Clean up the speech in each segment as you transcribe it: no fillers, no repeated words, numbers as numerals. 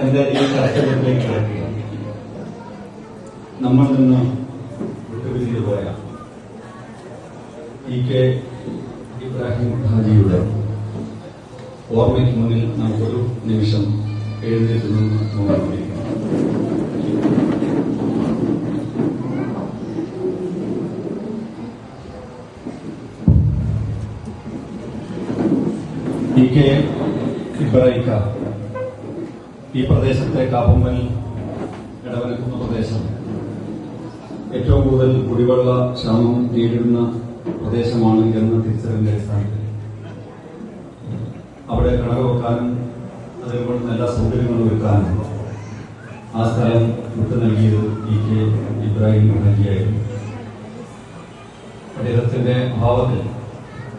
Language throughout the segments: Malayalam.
എന്റെ ഈ കർത്തവ്യത്തിലേക്ക് കിടക്കുക. നമ്മൾ നിന്ന് വിട്ടുപിരിഞ്ഞു പോയ EK ഇബ്രാഹിം ഹാജിയുടെ ഓർമ്മയ്ക്ക് മുന്നിൽ നമുക്കൊരു നിമിഷം എഴുന്നേറ്റ് നിന്ന് നോക്കിയിരിക്കുന്നു. EK ഇബ്രാഹിക്ക ഈ പ്രദേശത്തെ കാപ്പമ്മൽ ഇടവനക്കുന്ന പ്രദേശം ഏറ്റവും കൂടുതൽ കുടിവെള്ള ക്ഷാമം നേരിടുന്ന പ്രദേശമാണ് എന്ന തിരിച്ചറിവിന്റെ അടിസ്ഥാനത്തിൽ അവിടെ കിണർ വെക്കാനും അതേപോലെ എല്ലാ സൗകര്യങ്ങളും ഒരുക്കാനും ആ സ്ഥലം വിട്ടു നൽകിയത് EK ഇബ്രാഹിം ഹാജിയായിരുന്നു. അദ്ദേഹത്തിന്റെ അഭാവത്തിൽ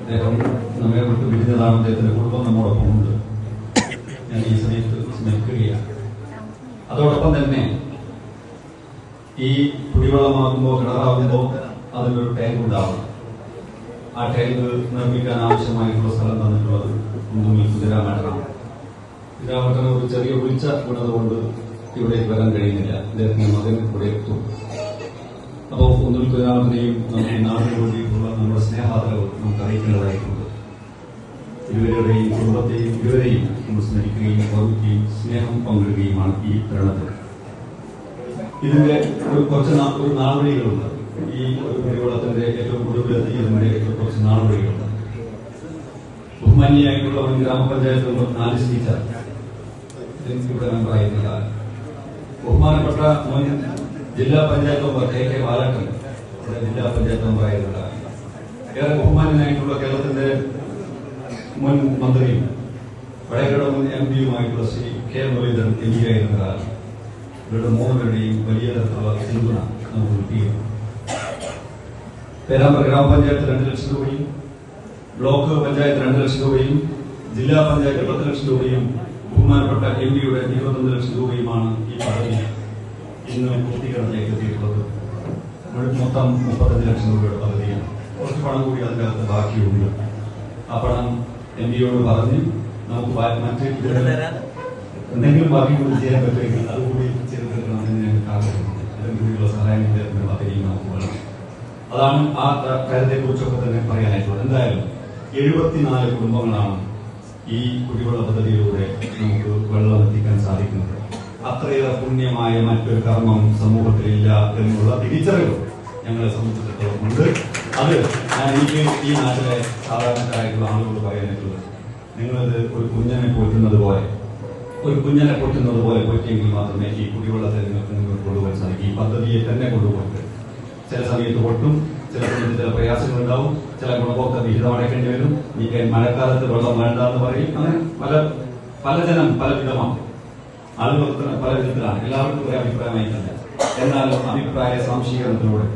അദ്ദേഹം നമ്മെ വിട്ട് പിരിഞ്ഞതാണ്. അദ്ദേഹത്തിന്റെ കുടുംബം നമ്മോടൊപ്പം ഉണ്ട്. ഞാൻ ഈ സമയത്ത് സ്മരിക്കുകയാണ്. അതോടൊപ്പം തന്നെ ഈ കുടിവെള്ളമാകുമ്പോൾ കിണറാകുമ്പോൾ അതിനൊരു ടാങ്ക് ഉണ്ടാവും. ആ ടാങ്ക് നിർമ്മിക്കാൻ ആവശ്യമായിട്ടുള്ള സ്ഥലം തന്നിട്ടുള്ളത് കുന്തുമിൽ കുതിരാമഠമാണ്. കുതിരാമഠന് ഒരു ചെറിയ വീഴ്ച വീണതുകൊണ്ട് ഇവിടേക്ക് വരാൻ കഴിയുന്നില്ല. അദ്ദേഹത്തിന്റെ മകൻ ഇവിടെ എത്തും. അപ്പോൾ കുന്തുമിൽ കുതിരാമഠനെയും നമ്മുടെ നാടിന് വേണ്ടിയിട്ടുള്ള നമ്മുടെ സ്നേഹാദരവ് നമുക്ക് അറിയിക്കേണ്ടതായിട്ടുണ്ട്. ഇരുവരുടെയും കുടുംബത്തെയും ഇരുവരെയും നമ്മൾ സ്മരിക്കുകയും ഓർമ്മിക്കുകയും സ്നേഹം പങ്കിടുകയുമാണ് ഈ തരുണത്തിൽ. ഇതിന്റെ കുറച്ച് നാൾവഴികളുണ്ട്. ഈ ഒരു കുടിവെള്ളത്തിന്റെ ഏറ്റവും കൂടുതലെത്തിയതിന്റെ കുറച്ച് നാൾവഴികളുണ്ട്. ബഹുമാന്യായിട്ടുള്ള ഒരു ഗ്രാമപഞ്ചായത്ത് മെമ്പർ ആലിസ് ടീച്ചർ ഇവിടെ മെമ്പറായിരുന്ന കാലം, ബഹുമാനപ്പെട്ട മുൻ ജില്ലാ പഞ്ചായത്ത് മെമ്പർ KK ബാലട്ടൻ ഇവിടെ ജില്ലാ പഞ്ചായത്ത് മെമ്പറായിരുന്ന കാലം, ഏറെ ബഹുമാന്യനായിട്ടുള്ള കേരളത്തിന്റെ മുൻ മന്ത്രിയും വടകര മുൻ MP-യുമായിട്ടുള്ള ശ്രീ K മുരളീധരൻ MP ആയിരുന്ന കാലം, ഇവരുടെ മൂന്നുപേരുടെയും വലിയ തരത്തിലുള്ള പിന്തുണ നമുക്ക് കിട്ടിയിരുന്നു. പേരാമ്പ്ര ഗ്രാമപഞ്ചായത്ത് 2 ലക്ഷം രൂപയും ബ്ലോക്ക് പഞ്ചായത്ത് 2 ലക്ഷം രൂപയും ജില്ലാ പഞ്ചായത്ത് 10 ലക്ഷം രൂപയും ബഹുമാനപ്പെട്ട MP-യുടെ 21 ലക്ഷം രൂപയുമാണ് ഈ പദ്ധതി ഇന്ന് പൂർത്തീകരണത്തിലേക്ക് എത്തിയിട്ടുള്ളത്. മൊത്തം 35 ലക്ഷം രൂപയുടെ പദ്ധതിയാണ്. കുറച്ച് പണം കൂടി അതിൻ്റെ അകത്ത് ബാക്കിയുണ്ട്. ആ പണം MP-യോട് പറഞ്ഞ് നമുക്ക് മറ്റ് എന്തെങ്കിലും ബാക്കി കൂടി ചെയ്യാൻ പറ്റുമെങ്കിൽ അതുകൂടി ചെയ്തെടുക്കണം എന്ന് ഞങ്ങൾക്ക് ആഗ്രഹമുണ്ട്. അതിനുകൂടിയുള്ള സഹായം ഇദ്ദേഹത്തിന്റെ പദ്ധതിയും നമുക്ക് വേണം. അതാണ് ആ കാര്യത്തെക്കുറിച്ചൊക്കെ തന്നെ പറയാനായിട്ടുള്ളത്. എന്തായാലും 74 കുടുംബങ്ങളാണ് ഈ കുടിവെള്ള പദ്ധതിയിലൂടെ നമുക്ക് വെള്ളം എത്തിക്കാൻ സാധിക്കുന്നത്. അത്രയേറെ പുണ്യമായ മറ്റൊരു കർമ്മം സമൂഹത്തിലില്ല എന്നുള്ള തിരിച്ചറിവ് ഞങ്ങളെ സംബന്ധിച്ചിടത്തോളം ഉണ്ട്. അത് എനിക്ക് ഈ നാട്ടിലെ സാധാരണക്കാരായിട്ടുള്ള ആളുകളോട് പറയാനായിട്ടുള്ളത്, നിങ്ങളത് ഒരു കുഞ്ഞിനെ പോറ്റുന്നത് പോലെ പോറ്റിയെങ്കിൽ മാത്രമേ ഈ കുടിവെള്ളത്തെ നിങ്ങൾക്ക് മുന്നോട്ട് കൊണ്ടുപോകാൻ സാധിക്കും. ഈ പദ്ധതിയെ തന്നെ കൊണ്ടുപോയിട്ട് ചില സമയത്ത് പൊട്ടും, ചില സമയത്ത് ചില പ്രയാസങ്ങൾ ഉണ്ടാവും, ചില ഗുണഭോക്തൃ വിഹിതം അടയ്ക്കേണ്ടി വരും, ഈ മഴക്കാലത്ത് വെള്ളം വേണ്ട എന്ന് പറയും. അങ്ങനെ പലജനം പല വിധമാണ്, ആളുകൾ പല വിധത്തിലാണ്. എല്ലാവർക്കും ഒരു അഭിപ്രായമായി തന്നെ. എന്നാലും അഭിപ്രായ സ്വാംശീകരണത്തിലൂടെ